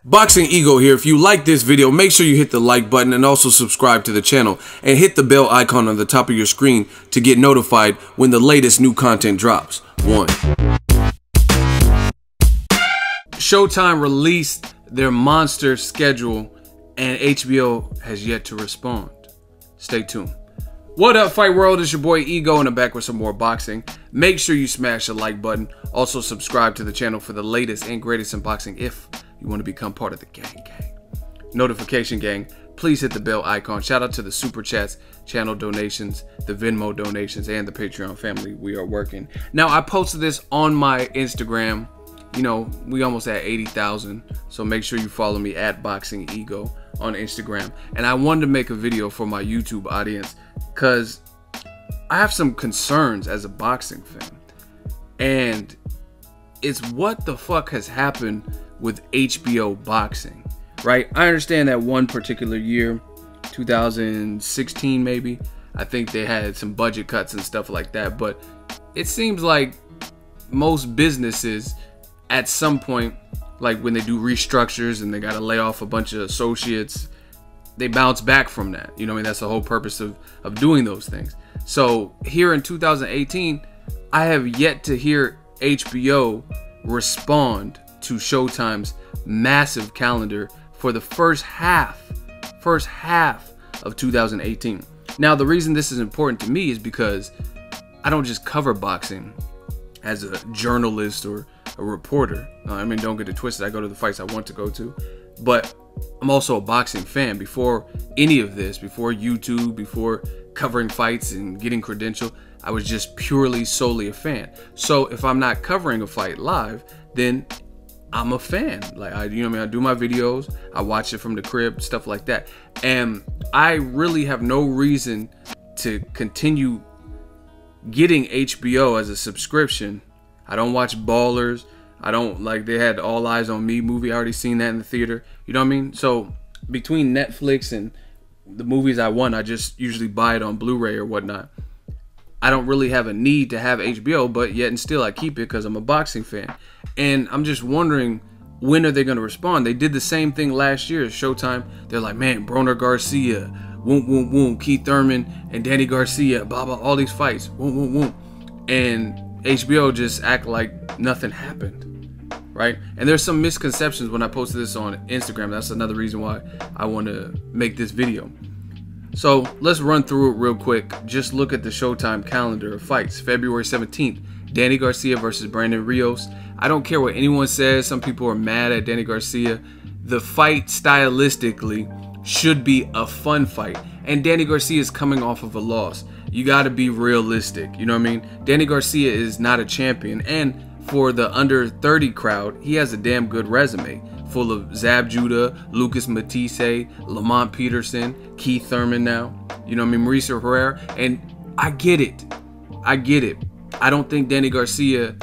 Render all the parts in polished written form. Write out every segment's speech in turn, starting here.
Boxing Ego here. If you like this video, make sure you hit the like button and also subscribe to the channel and hit the bell icon on the top of your screen to get notified when the latest new content drops. 1. Showtime released their monster schedule and HBO has yet to respond. Stay tuned. What up, Fight World? It's your boy Ego and I'm back with some more boxing. Make sure you smash the like button. Also subscribe to the channel for the latest and greatest in boxing if you want to become part of the gang. Notification gang, please hit the bell icon. Shout out to the super chats, channel donations, the Venmo donations, and the Patreon family. We are working. Now, I posted this on my Instagram. You know, we almost at 80,000. So make sure you follow me at Boxing Ego on Instagram. And I wanted to make a video for my YouTube audience because I have some concerns as a boxing fan. And it's what the fuck has happened with HBO boxing, right? I understand that one particular year, 2016 maybe, I think they had some budget cuts and stuff like that, but it seems like most businesses at some point, like when they do restructures and they got to lay off a bunch of associates, they bounce back from that. You know what I mean? That's the whole purpose of doing those things. So here in 2018, I have yet to hear HBO respond to Showtime's massive calendar for the first half of 2018. Now, the reason this is important to me is because I don't just cover boxing as a journalist or a reporter. I mean, don't get it twisted. I go to the fights I want to go to, but I'm also a boxing fan. Before any of this, before YouTube, before covering fights and getting credential, I was just purely solely a fan. So if I'm not covering a fight live, then I'm a fan. Like, you know what I mean? I do my videos, I watch it from the crib, stuff like that. And I really have no reason to continue getting HBO as a subscription. I don't watch Ballers. I don't, like, they had All Eyes on Me movie. I already seen that in the theater. You know what I mean? So between Netflix and the movies I want, I just usually buy it on Blu-ray or whatnot. I don't really have a need to have HBO, but yet and still I keep it because I'm a boxing fan. And I'm just wondering, when are they going to respond? They did the same thing last year at Showtime. They're like, man, Broner Garcia, Keith Thurman and Danny Garcia, blah, blah, all these fights, and HBO just act like nothing happened, right? And there's some misconceptions when I posted this on Instagram. That's another reason why I want to make this video. So let's run through it real quick. Just look at the Showtime calendar of fights. February 17th, Danny Garcia versus Brandon Rios. I don't care what anyone says. Some people are mad at Danny Garcia. The fight stylistically should be a fun fight. And Danny Garcia is coming off of a loss. You got to be realistic. You know what I mean? Danny Garcia is not a champion. And for the under 30 crowd, he has a damn good resume. Full of Zab Judah, Lucas Matisse, Lamont Peterson, Keith Thurman now. You know what I mean? Mauricio Herrera. And I get it. I don't think Danny Garcia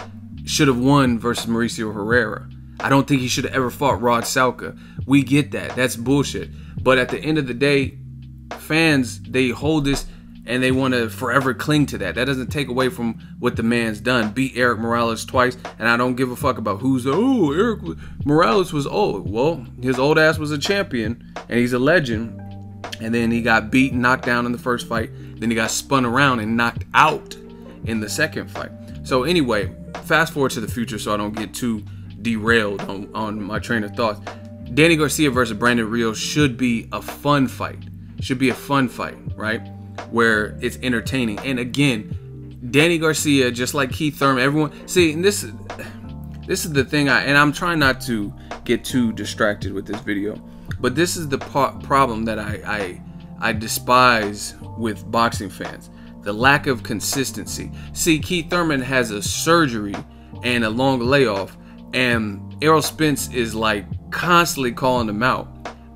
should have won versus Mauricio Herrera. I don't think he should have ever fought Rod Salka. We get that. That's bullshit. But at the end of the day, fans, they hold this and they want to forever cling to that. That doesn't take away from what the man's done. Beat Eric Morales twice, and I don't give a fuck about who's, oh, Eric Morales was old. Well, his old ass was a champion, and he's a legend. And then he got beat and knocked down in the first fight. Then he got spun around and knocked out in the second fight. So anyway, fast forward to the future so I don't get too derailed on my train of thought. Danny Garcia versus Brandon Rios should be a fun fight. Should be a fun fight, right? Where it's entertaining. And again, Danny Garcia, just like Keith Thurman, everyone, see, and this is the thing, and I'm trying not to get too distracted with this video, but this is the problem that I despise with boxing fans. The lack of consistency. See, Keith Thurman has a surgery and a long layoff, and Errol Spence is like constantly calling him out.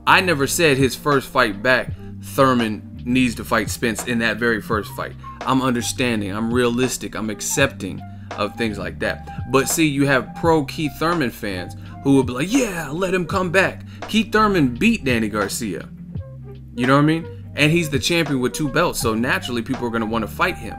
I never said his first fight back, Thurman needs to fight Spence in that very first fight. I'm understanding, I'm realistic, I'm accepting of things like that. But see, you have pro Keith Thurman fans who will be like, yeah, let him come back. Keith Thurman beat Danny Garcia. You know what I mean? And he's the champion with 2 belts, so naturally people are going to want to fight him,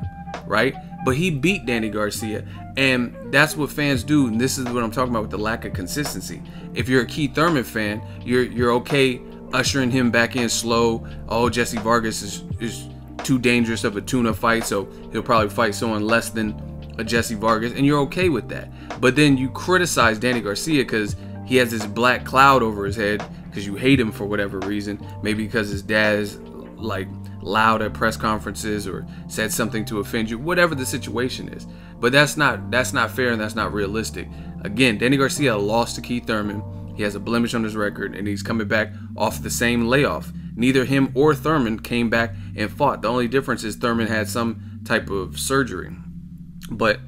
right? but he beat Danny Garcia. And that's what fans do. And this is what I'm talking about with the lack of consistency. If you're a Keith Thurman fan, you're okay ushering him back in slow. Oh, Jesse Vargas is too dangerous of a tune-up fight, so he'll probably fight someone less than a Jesse Vargas, and you're okay with that. But then you criticize Danny Garcia because he has this black cloud over his head because you hate him for whatever reason. Maybe because his dad is like loud at press conferences or said something to offend you, whatever the situation is. But that's not fair, and that's not realistic. Again, Danny Garcia lost to Keith Thurman. He has a blemish on his record, and he's coming back off the same layoff. Neither him or Thurman came back and fought. The only difference is Thurman had some type of surgery, but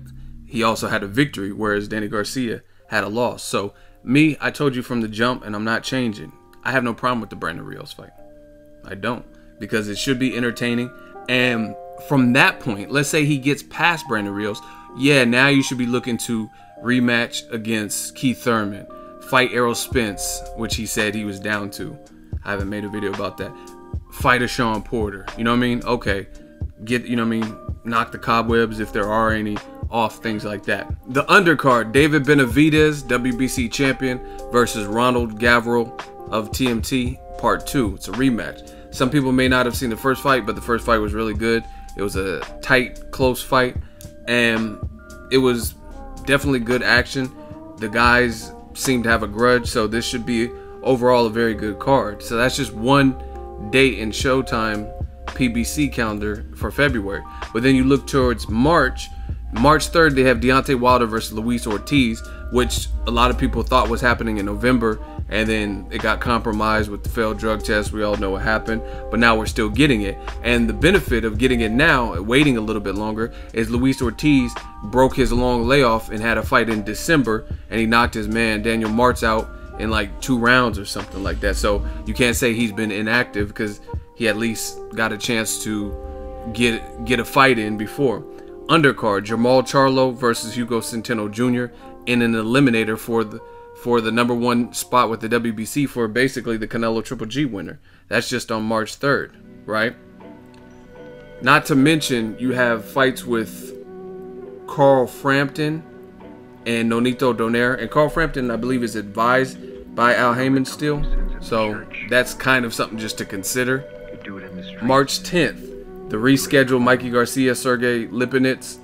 he also had a victory, whereas Danny Garcia had a loss. So me, I told you from the jump, and I'm not changing. I have no problem with the Brandon Rios fight. I don't, because it should be entertaining. And from that point, let's say he gets past Brandon Rios, yeah, now you should be looking to rematch against Keith Thurman, fight Errol Spence, which he said he was down to. I haven't made a video about that. Fight a Sean Porter. You know what I mean? Okay. Get, you know what I mean? Knock the cobwebs, if there are any, off, things like that. The undercard, David Benavidez, WBC champion, versus Ronald Gavril of TMT, part 2. It's a rematch. Some people may not have seen the first fight, but the first fight was really good. It was a tight, close fight, and it was definitely good action. The guys seem to have a grudge, so this should be overall a very good card. So that's just one date in Showtime PBC calendar for February. But then you look towards March 3rd, they have Deontay Wilder versus Luis Ortiz, which a lot of people thought was happening in November, and then it got compromised with the failed drug test. We all know what happened, but now we're still getting it. And the benefit of getting it now, waiting a little bit longer, is Luis Ortiz broke his long layoff and had a fight in December, and he knocked his man Daniel Martz out in like 2 rounds or something like that. So you can't say he's been inactive, because he at least got a chance to get a fight in before. Undercard, Jermall Charlo versus Hugo Centeno Jr. in an eliminator for the #1 spot with the WBC for basically the Canelo Triple G winner. That's just on March 3rd, right? Not to mention, you have fights with Carl Frampton and Nonito Donaire. And Carl Frampton, I believe, is advised by Al Heyman still. So that's kind of something just to consider. March 10th, the rescheduled Mikey Garcia, Sergey Lipinets,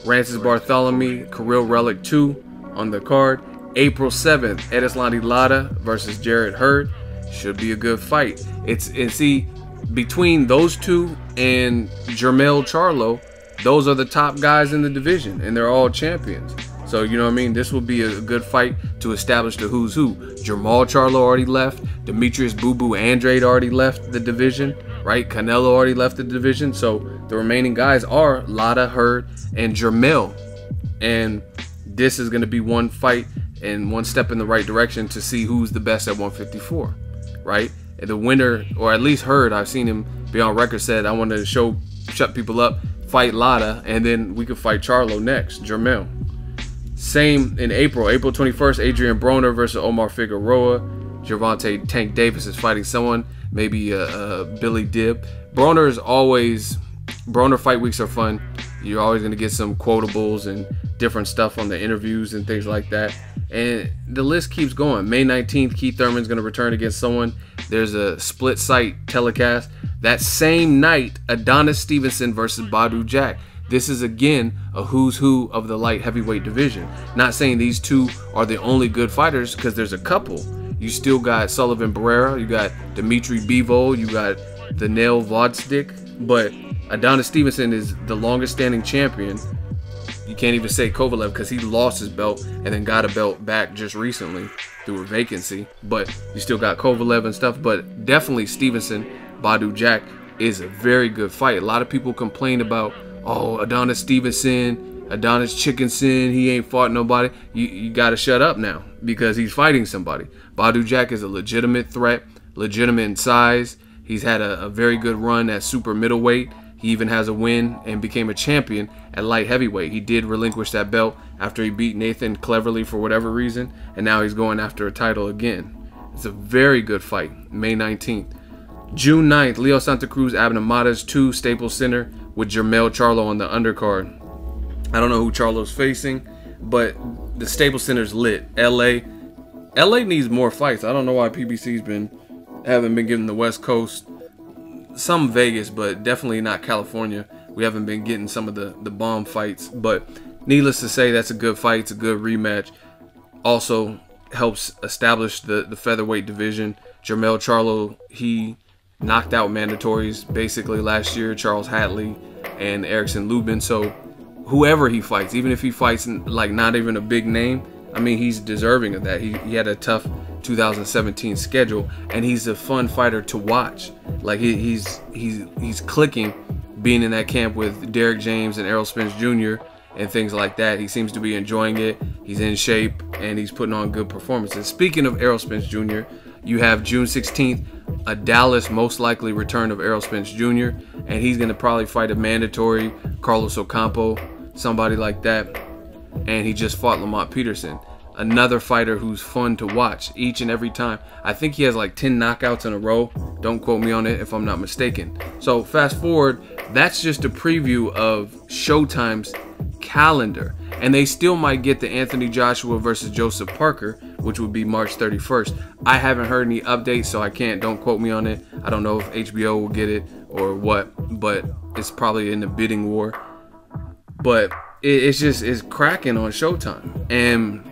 Rancis Bartholomew, Kirill Relic 2 on the card. April 7th, Edeslani Lara versus Jarrett Hurd. Should be a good fight. And see, between those two and Jermall Charlo, those are the top guys in the division, and they're all champions. So, you know what I mean? This will be a good fight to establish the who's who. Jermall Charlo already left. Demetrius Boo Boo Andrade already left the division, right? Canelo already left the division. So the remaining guys are Lara, Hurd, and Jermall. And this is going to be one fight and one step in the right direction to see who's the best at 154, right? And the winner, or at least Hurd, I've seen him be on record, said, I want to shut people up, fight Lara, and then we could fight Charlo next, Jermall. Same in April 21st, Adrian Broner versus Omar Figueroa. Gervonta Tank Davis is fighting someone, maybe Billy Dibb. Broner fight weeks are fun. You're always going to get some quotables and different stuff on the interviews and things like that. And the list keeps going. May 19th, Keith Thurman's going to return against someone. There's a split site telecast. That same night, Adonis Stevenson versus Badu Jack. This is, again, a who's who of the light heavyweight division. Not saying these two are the only good fighters, because there's a couple. You still got Sullivan Barrera, you got Dimitri Bivol, you got Daniil Vodstik, but Adonis Stevenson is the longest standing champion. You can't even say Kovalev, because he lost his belt and then got a belt back just recently through a vacancy. But you still got Kovalev and stuff. But definitely Stevenson, Badu Jack is a very good fight. A lot of people complain about, oh, Adonis Stevenson, Adonis Chickenson, he ain't fought nobody. You got to shut up now, because he's fighting somebody. Badu Jack is a legitimate threat, legitimate in size. He's had a very good run at super middleweight. He even has a win and became a champion at light heavyweight. He did relinquish that belt after he beat Nathan Cleverly for whatever reason, and now he's going after a title again. It's a very good fight, May 19th. June 9th, Leo Santa Cruz, Abner Matas 2, Staples Center, with Jermall Charlo on the undercard. I don't know who Charlo's facing, but the Staples Center's lit. LA needs more fights. I don't know why PBC's haven't been giving the West Coast, some Vegas, but definitely not California. We haven't been getting some of the bomb fights. But needless to say, that's a good fight. It's a good rematch. Also helps establish the featherweight division. Jermell Charlo, he knocked out mandatories basically last year, Charles Hatley and Erickson Lubin. So whoever he fights, even if he fights like not even a big name, I mean, he's deserving of that. He had a tough 2017 schedule, and he's a fun fighter to watch. Like he's clicking, being in that camp with Derek James and Errol Spence Jr. and things like that. He seems to be enjoying it. He's in shape, and he's putting on good performances. Speaking of Errol Spence Jr., you have June 16th, a Dallas most likely return of Errol Spence Jr., and he's going to probably fight a mandatory, Carlos Ocampo, somebody like that. And he just fought Lamont Peterson, another fighter who's fun to watch each and every time. I think he has like 10 knockouts in a row. Don't quote me on it if I'm not mistaken. So fast forward, that's just a preview of Showtime's calendar. And they still might get the Anthony Joshua versus Joseph Parker, which would be March 31st. I haven't heard any updates, so I can't. Don't quote me on it. I don't know if HBO will get it or what, but it's probably in the bidding war. But it's cracking on Showtime, and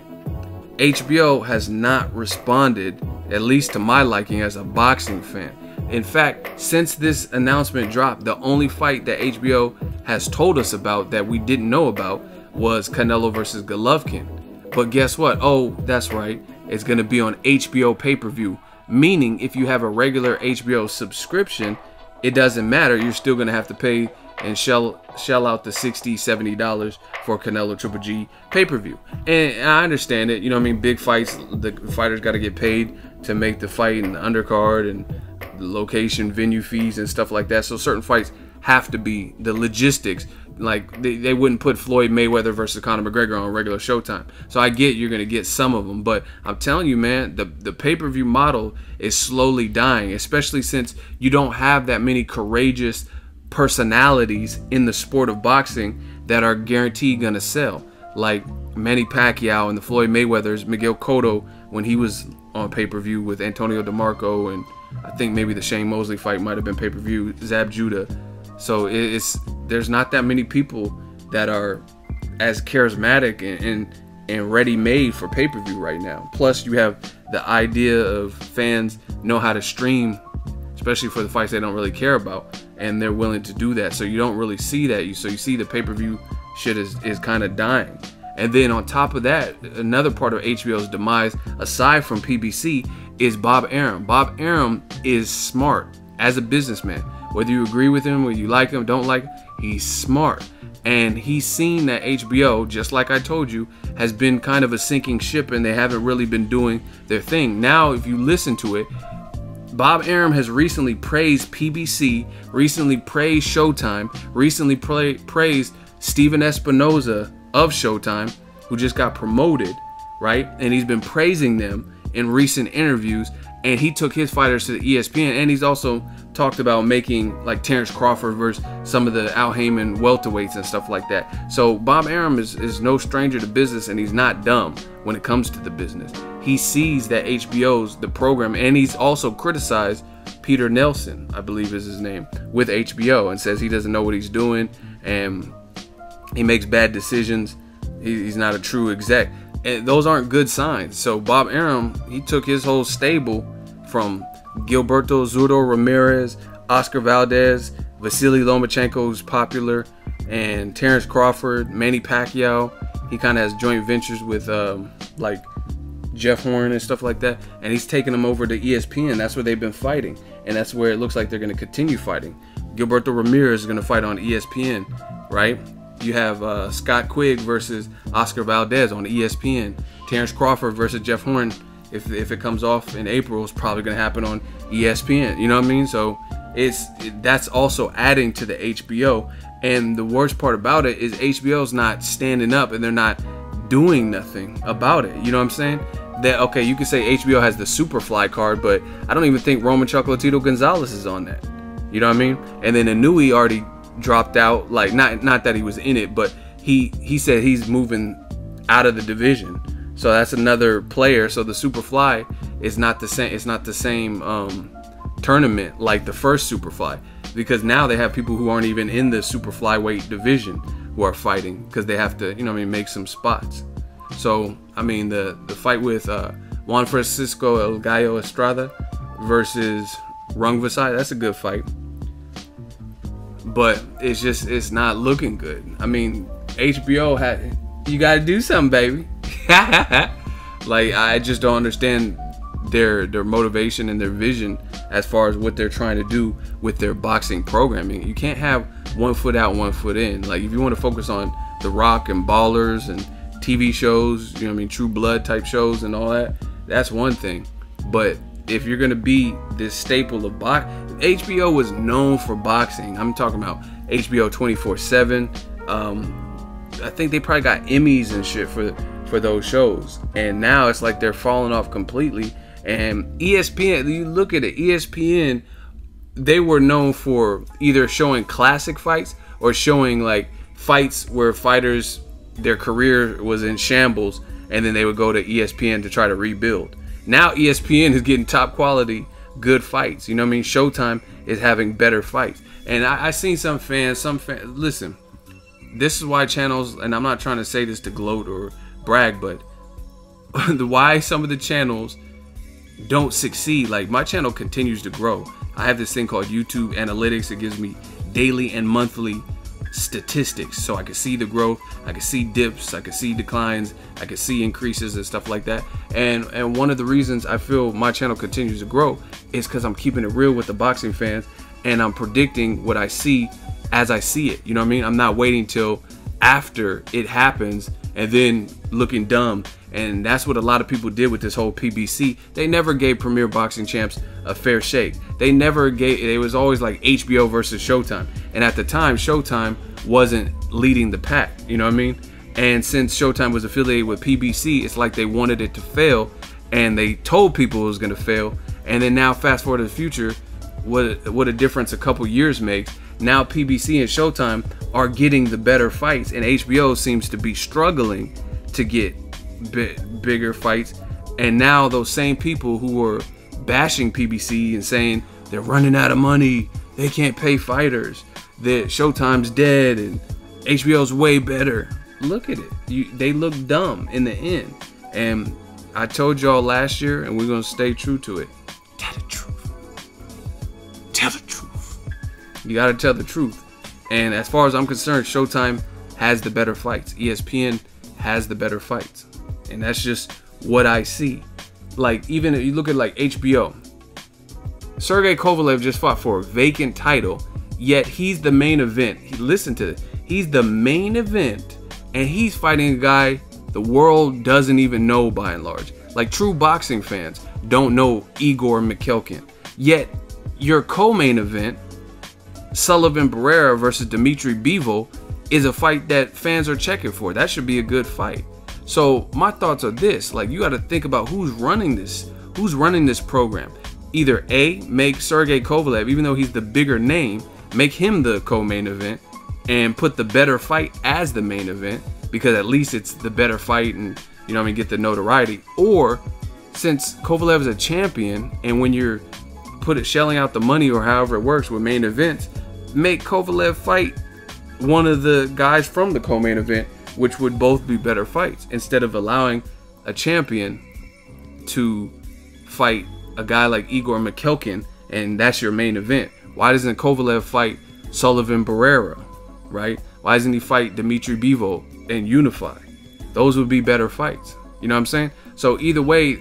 HBO has not responded, at least to my liking as a boxing fan. In fact, since this announcement dropped, the only fight that HBO has told us about that we didn't know about was Canelo versus Golovkin. But guess what? Oh, that's right. It's going to be on HBO pay-per-view, meaning if you have a regular HBO subscription, it doesn't matter. You're still going to have to pay and shell out the $60-$70 for Canelo Triple G pay-per-view. And I understand it. You know what I mean? Big fights, the fighters got to get paid to make the fight and the undercard and the location, venue fees and stuff like that. So certain fights have to be the logistics. Like they wouldn't put Floyd Mayweather versus Conor McGregor on regular Showtime. So I get you're going to get some of them. But I'm telling you, man, the pay-per-view model is slowly dying, especially since you don't have that many courageous personalities in the sport of boxing that are guaranteed gonna sell, like Manny Pacquiao and the Floyd Mayweathers, Miguel Cotto when he was on pay-per-view with Antonio DeMarco, and I think maybe the Shane Mosley fight might have been pay-per-view, Zab Judah. So there's not that many people that are as charismatic and ready-made for pay-per-view right now. Plus you have the idea of fans know how to stream, especially for the fights they don't really care about, and they're willing to do that. So you don't really see that. So you see the pay-per-view shit is kind of dying. And then on top of that, another part of HBO's demise, aside from PBC, is Bob Arum. Bob Arum is smart as a businessman. Whether you agree with him, whether you like him, don't like him, he's smart. And he's seen that HBO, just like I told you, has been kind of a sinking ship, and they haven't really been doing their thing. Now, if you listen to it, Bob Arum has recently praised PBC, recently praised Showtime, recently praised Steven Espinoza of Showtime, who just got promoted, right? And he's been praising them in recent interviews, and he took his fighters to the ESPN, and he's also talked about making like Terrence Crawford versus some of the Al Heyman welterweights and stuff like that. So Bob Arum is no stranger to business, and he's not dumb when it comes to the business. He sees that HBO's the program, and he's also criticized Peter Nelson, I believe is his name, with HBO, and says he doesn't know what he's doing and he makes bad decisions. He's not a true exec. And those aren't good signs. So Bob Arum, he took his whole stable from Gilberto Zurdo Ramirez, Oscar Valdez, Vasily Lomachenko, who's popular, and Terrence Crawford, Manny Pacquiao. He kind of has joint ventures with like Jeff Horn and stuff like that, and he's taking them over to ESPN. That's where they've been fighting, and that's where it looks like they're going to continue fighting. Gilberto Ramirez is going to fight on ESPN, right? You have Scott Quigg versus Oscar Valdez on ESPN. Terrence Crawford versus Jeff Horn, if it comes off in April, it's probably going to happen on ESPN. You know what I mean? So that's also adding to the HBO. And the worst part about it is HBO's not standing up, and they're not doing nothing about it. You know what I'm saying? That, okay, you could say HBO has the Superfly card, but I don't even think Roman Chocolatito Gonzalez is on that. You know what I mean? And then Inouye already dropped out. Like, not that he was in it, but he said he's moving out of the division. So that's another player. So the Superfly is not the same. It's not the same tournament like the first Superfly, because now they have people who aren't even in the super flyweight division who are fighting because they have to, you know what I mean, make some spots. So I mean, the fight with Juan Francisco El Gallo Estrada versus Rungvisai, that's a good fight, but it's not looking good. I mean, HBO had, you got to do something, baby. Like, I just don't understand their motivation and their vision as far as what they're trying to do with their boxing programming. You can't have one foot out, one foot in. Like, if you want to focus on The Rock and Ballers and TV shows, you know what I mean, True Blood type shows and all that, that's one thing. But if you're gonna be this staple of boxing, HBO was known for boxing. I'm talking about HBO 24/7. I think they probably got Emmys and shit for those shows, and now it's like they're falling off completely. And ESPN, you look at it, ESPN, they were known for either showing classic fights or showing like fights where fighters, their career was in shambles, and then they would go to ESPN to try to rebuild. Now ESPN is getting top quality, good fights. You know what I mean? Showtime is having better fights. And I seen some fans, listen, this is why channels, and I'm not trying to say this to gloat or brag, but why some of the channels don't succeed. Like, my channel continues to grow. I have this thing called YouTube Analytics. It gives me daily and monthly statistics, so I can see the growth, I can see dips, I can see declines, I can see increases and stuff like that. And one of the reasons I feel my channel continues to grow is because I'm keeping it real with the boxing fans, and I'm predicting what I see as I see it. You know what I mean? I'm not waiting till after it happens and then looking dumb. And that's what a lot of people did with this whole PBC. They never gave Premier Boxing Champs a fair shake. They never gave, it was always like HBO versus Showtime. And at the time, Showtime wasn't leading the pack, you know what I mean? And since Showtime was affiliated with PBC, it's like they wanted it to fail, and they told people it was gonna fail. And then now fast forward to the future, what a difference a couple years makes. Now PBC and Showtime are getting the better fights, and HBO seems to be struggling to get bigger fights. And now those same people who were bashing PBC and saying they're running out of money, they can't pay fighters, that Showtime's dead and HBO's way better, look at it. They look dumb in the end. And I told y'all last year, and we're gonna stay true to it. Tell the truth. Tell the truth. You gotta tell the truth. And as far as I'm concerned, Showtime has the better fights. ESPN has the better fights. And that's just what I see. Like, even if you look at like HBO, Sergey Kovalev just fought for a vacant title, yet he's the main event. Listen to this. He's the main event, and he's fighting a guy the world doesn't even know by and large. Like, true boxing fans don't know Igor Mikhelkin. Yet your co-main event, Sullivan Barrera versus Dimitri Bivol, is a fight that fans are checking for. That should be a good fight. So my thoughts are this: like, you got to think about who's running this program. Either A, make Sergey Kovalev, even though he's the bigger name, make him the co-main event and put the better fight as the main event, because at least it's the better fight and, you know what I mean, get the notoriety. Or, since Kovalev is a champion, and when you're shelling out the money or however it works with main events, make Kovalev fight one of the guys from the co-main event, which would both be better fights, instead of allowing a champion to fight a guy like Igor Mikhelkin and that's your main event. Why doesn't Kovalev fight Sullivan Barrera, right? Why doesn't he fight Dimitri Bivol and unify? Those would be better fights. You know what I'm saying? So either way,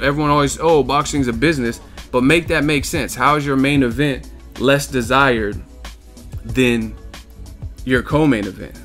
everyone always, oh, boxing's a business, but make that make sense. How is your main event less desired than your co-main event?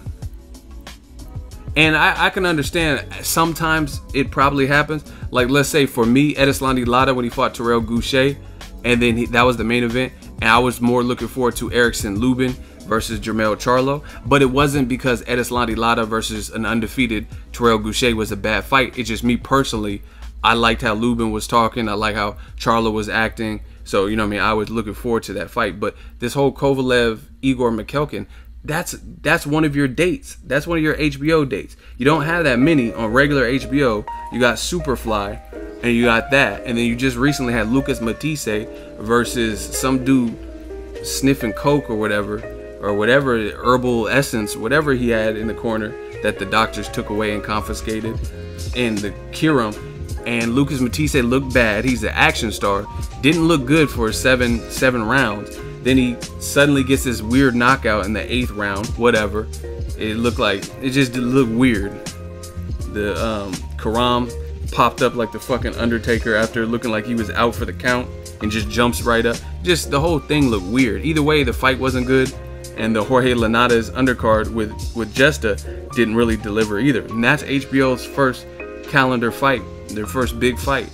And I can understand sometimes it probably happens. Like, let's say for me, Edeslandi Lara, when he fought Terrell Goucher, and then that was the main event, and I was more looking forward to Erickson Lubin versus Jermell Charlo. But it wasn't because Edeslandi Lara versus an undefeated Terrell Goucher was a bad fight. It's just me personally, I liked how Lubin was talking. I like how Charlo was acting. So, you know what I mean, I was looking forward to that fight. But this whole Kovalev, Igor Mikhelkin, that's one of your dates. That's one of your HBO dates. You don't have that many on regular HBO. You got Superfly, and you got that, and then you just recently had Lucas Matisse versus some dude sniffing coke or whatever herbal essence, whatever he had in the corner that the doctors took away and confiscated in the Kiram. And Lucas Matisse looked bad. He's an action star. Didn't look good for seven rounds. Then he suddenly gets this weird knockout in the 8th round. Whatever. It just looked weird. The Karam popped up like the fucking Undertaker after looking like he was out for the count and just jumps right up. Just the whole thing looked weird. Either way, the fight wasn't good, and the Jorge Linares undercard with Jesta didn't really deliver either. And that's HBO's first calendar fight, their first big fight.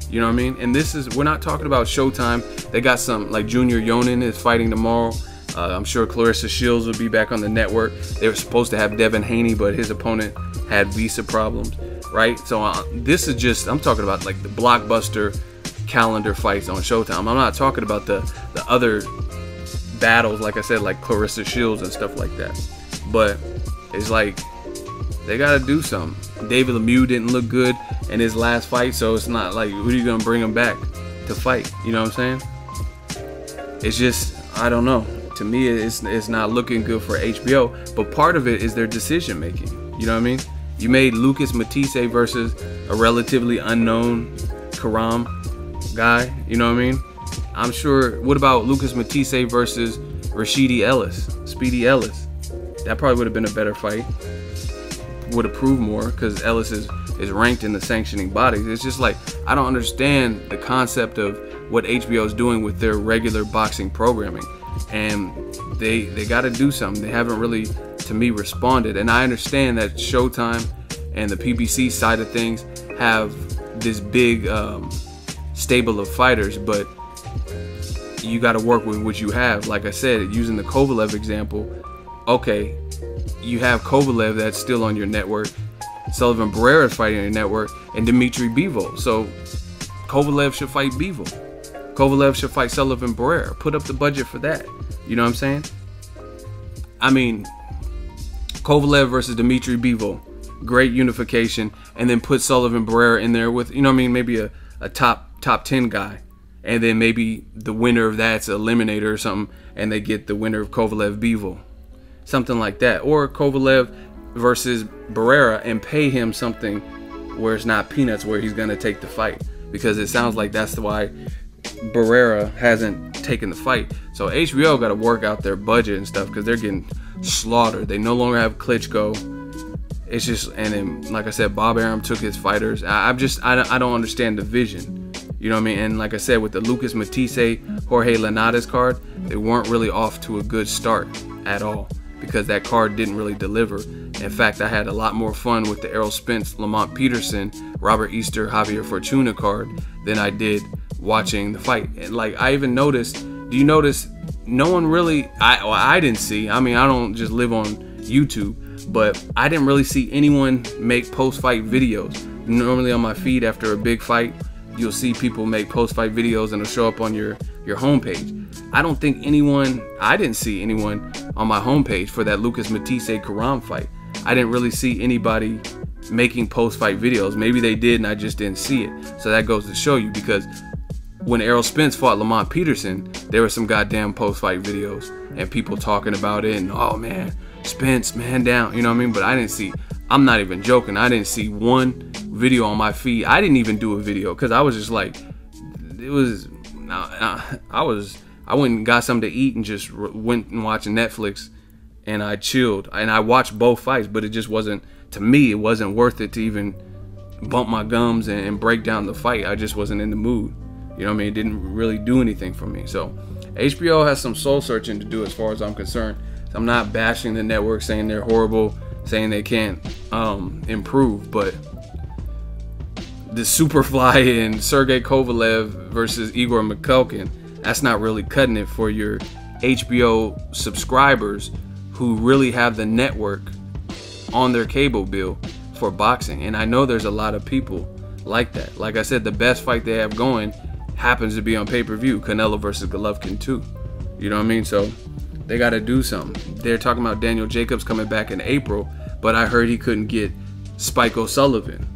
You know what I mean? And we're not talking about Showtime. They got some, like Junior Yonan is fighting tomorrow. I'm sure Clarissa Shields will be back on the network. They were supposed to have Devin Haney, but his opponent had visa problems, right? So this is just, I'm talking about like the blockbuster calendar fights on Showtime. I'm not talking about the other battles, like I said, like Clarissa Shields and stuff like that. But it's like they gotta do something. David Lemieux didn't look good in his last fight, so it's not like, who are you gonna bring him back to fight? You know what I'm saying? It's just, I don't know. To me, it's not looking good for HBO. But part of it is their decision making. You know what I mean? You made Lucas Matisse versus a relatively unknown Karam guy. You know what I mean? I'm sure. What about Lucas Matisse versus Speedy Ellis? That probably would have been a better fight. Would have proved more because Ellis is ranked in the sanctioning bodies. It's just like, I don't understand the concept of what HBO is doing with their regular boxing programming, and they got to do something. They haven't really, to me, responded. And I understand that Showtime and the PBC side of things have this big stable of fighters, but you got to work with what you have. Like I said, using the Kovalev example, okay, you have Kovalev that's still on your network, Sullivan Barrera is fighting on your network, and Dimitri Bivol. So Kovalev should fight Bivol. Kovalev should fight Sullivan Barrera. Put up the budget for that. You know what I'm saying? I mean, Kovalev versus Dimitri Bivol, great unification, and then put Sullivan Barrera in there with, you know what I mean, maybe a top 10 guy, and then maybe the winner of that's an eliminator or something, and they get the winner of Kovalev Bivol, something like that. Or Kovalev versus Barrera and pay him something where it's not peanuts, where he's gonna take the fight, because it sounds like that's why Barrera hasn't taken the fight. So HBO got to work out their budget and stuff, because they're getting slaughtered. They no longer have Klitschko. It's just, and then like I said, Bob Arum took his fighters. I don't understand the vision. You know what I mean? And like I said, with the Lucas Matisse, Jorge Linares card, they weren't really off to a good start at all, because that card didn't really deliver. In fact, I had a lot more fun with the Errol Spence, Lamont Peterson, Robert Easter, Javier Fortuna card than I did watching the fight. And like, I even noticed, do you notice no one really, I didn't see, I mean, I don't just live on YouTube, but I didn't really see anyone make post-fight videos. Normally on my feed after a big fight, you'll see people make post-fight videos and it'll show up on your homepage. I didn't see anyone on my homepage for that Lucas Matisse Karam fight. I didn't really see anybody making post-fight videos. Maybe they did and I just didn't see it. So that goes to show you, because when Errol Spence fought Lamont Peterson, there were some goddamn post-fight videos and people talking about it and, oh man, Spence, man down, you know what I mean? But I didn't see, I'm not even joking, I didn't see one video on my feed. I didn't even do a video because I was just like, it was, I went and got something to eat and just went and watched Netflix, and I chilled and I watched both fights, but it just wasn't, to me, it wasn't worth it to even bump my gums and break down the fight. I just wasn't in the mood. You know what I mean? It didn't really do anything for me. So HBO has some soul searching to do as far as I'm concerned. I'm not bashing the network, saying they're horrible, saying they can't improve, but the Superfly and Sergey Kovalev versus Igor Mikhalkin, that's not really cutting it for your HBO subscribers who really have the network on their cable bill for boxing. And I know there's a lot of people like that. Like I said, the best fight they have going happens to be on pay-per-view, Canelo versus Golovkin 2. You know what I mean? So They got to do something. They're talking about Daniel Jacobs coming back in April, but I heard he couldn't get Spike O'Sullivan.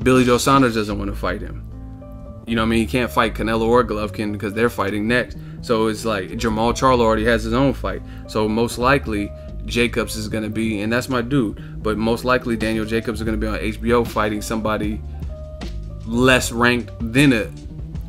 Billy Joe Saunders doesn't want to fight him. You know what I mean? He can't fight Canelo or Golovkin because they're fighting next. So it's like Jamal Charlo already has his own fight. So most likely Jacobs is going to be, and that's my dude, but most likely Daniel Jacobs is going to be on HBO fighting somebody less ranked than a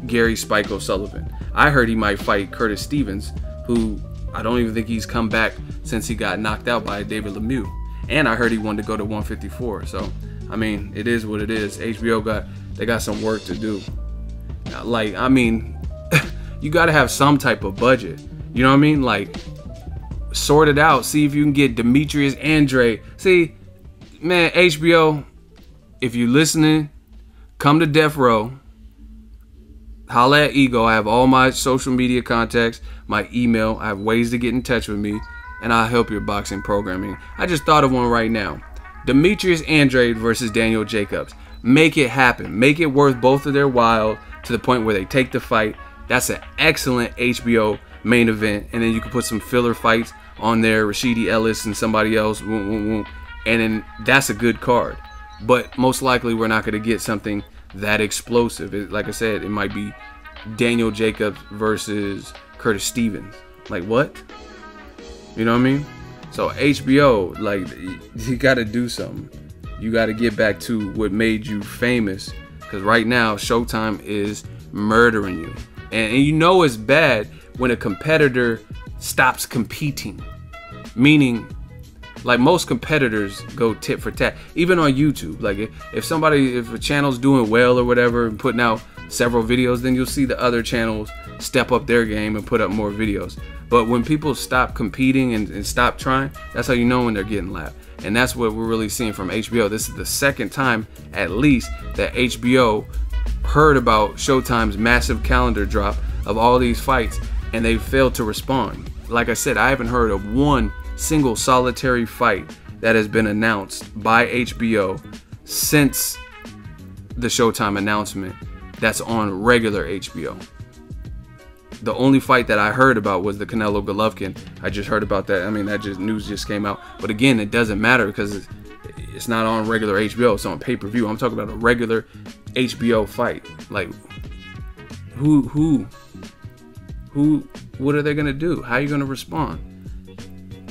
Gary Spike O'Sullivan. I heard he might fight Curtis Stevens, who I don't even think he's come back since he got knocked out by David Lemieux. And I heard he wanted to go to 154. So, I mean, it is what it is. HBO they got some work to do. Like, I mean, you got to have some type of budget. You know what I mean? Like, sort it out. See if you can get Demetrius Andrade. See, man, HBO, if you listening, come to Death Row. Holla at Ego. I have all my social media contacts, my email. I have ways to get in touch with me, and I'll help your boxing programming. I just thought of one right now. Demetrius Andrade versus Daniel Jacobs. Make it happen. Make it worth both of their while to the point where they take the fight. That's an excellent HBO main event, and then you can put some filler fights on there, Rashidi Ellis and somebody else, and then that's a good card. But most likely we're not going to get something that explosive. Like I said, it might be Daniel Jacobs versus Curtis Stevens. Like, what? You know what I mean? So HBO, like, you got to do something. You got to get back to what made you famous, because right now Showtime is murdering you. And you know it's bad when a competitor stops competing. Meaning, like, most competitors go tit for tat. Even on YouTube. Like, if a channel's doing well or whatever and putting out several videos, then you'll see the other channels step up their game and put up more videos. But when people stop competing and stop trying, that's how you know when they're getting lapped. And that's what we're really seeing from HBO. This is the second time, at least, that HBO heard about Showtime's massive calendar drop of all these fights, and they failed to respond. Like I said, I haven't heard of one single solitary fight that has been announced by HBO since the Showtime announcement that's on regular HBO. The only fight that I heard about was the Canelo Golovkin. I just heard about that. I mean, news just came out. But again, it doesn't matter because it's not on regular HBO. It's on pay-per-view. I'm talking about a regular HBO fight. Like, what are they gonna do? How are you gonna respond?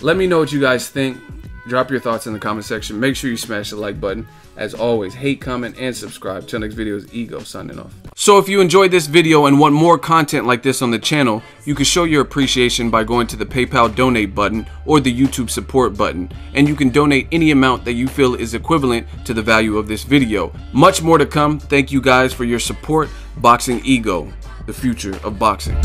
Let me know what you guys think. Drop your thoughts in the comment section. Make sure you smash the like button. As always, hate, comment, and subscribe. Till next video is Ego signing off. So if you enjoyed this video and want more content like this on the channel, you can show your appreciation by going to the PayPal donate button or the YouTube support button, and you can donate any amount that you feel is equivalent to the value of this video. Much more to come. Thank you guys for your support. Boxing Ego, the future of boxing.